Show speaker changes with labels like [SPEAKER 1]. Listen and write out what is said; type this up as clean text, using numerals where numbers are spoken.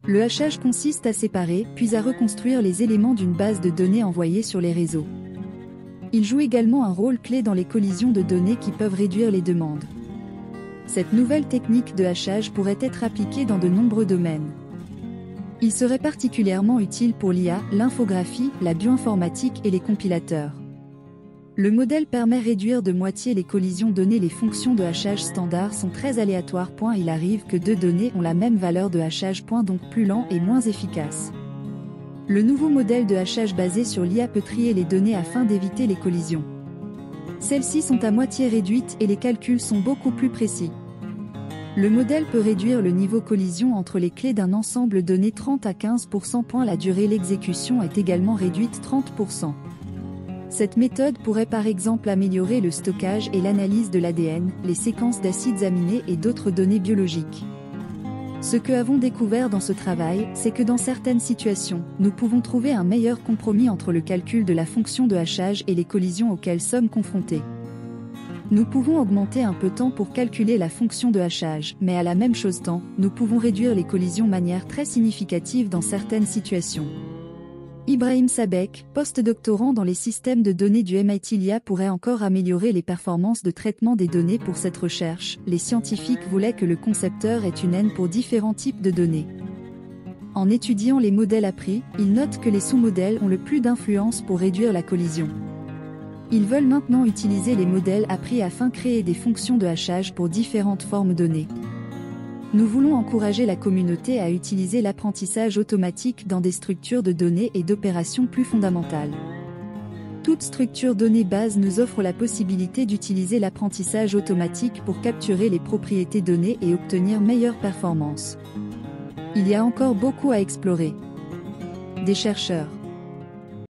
[SPEAKER 1] Le hachage consiste à séparer, puis à reconstruire les éléments d'une base de données envoyée sur les réseaux. Il joue également un rôle clé dans les collisions de données qui peuvent réduire les demandes. Cette nouvelle technique de hachage pourrait être appliquée dans de nombreux domaines. Il serait particulièrement utile pour l'IA, l'infographie, la bioinformatique et les compilateurs. Le modèle permet de réduire de moitié les collisions données. Les fonctions de hachage standard sont très aléatoires. Il arrive que deux données ont la même valeur de hachage. Donc plus lent et moins efficace. Le nouveau modèle de hachage basé sur l'IA peut trier les données afin d'éviter les collisions. Celles-ci sont à moitié réduites et les calculs sont beaucoup plus précis. Le modèle peut réduire le niveau collision entre les clés d'un ensemble donné 30 à 15%. La durée l'exécution est également réduite 30%. Cette méthode pourrait par exemple améliorer le stockage et l'analyse de l'ADN, les séquences d'acides aminés et d'autres données biologiques. Ce que avons découvert dans ce travail, c'est que dans certaines situations, nous pouvons trouver un meilleur compromis entre le calcul de la fonction de hachage et les collisions auxquelles sommes confrontés. Nous pouvons augmenter un peu de temps pour calculer la fonction de hachage, mais à la même chose temps, nous pouvons réduire les collisions de manière très significative dans certaines situations. Ibrahim Sabek, postdoctorant dans les systèmes de données du MIT. L'IA pourrait encore améliorer les performances de traitement des données. Pour cette recherche, les scientifiques voulaient que le concepteur ait une haine pour différents types de données. En étudiant les modèles appris, ils notent que les sous-modèles ont le plus d'influence pour réduire la collision. Ils veulent maintenant utiliser les modèles appris afin de créer des fonctions de hachage pour différentes formes de données. Nous voulons encourager la communauté à utiliser l'apprentissage automatique dans des structures de données et d'opérations plus fondamentales. Toute structure donnée base nous offre la possibilité d'utiliser l'apprentissage automatique pour capturer les propriétés données et obtenir meilleure performance. Il y a encore beaucoup à explorer. Des chercheurs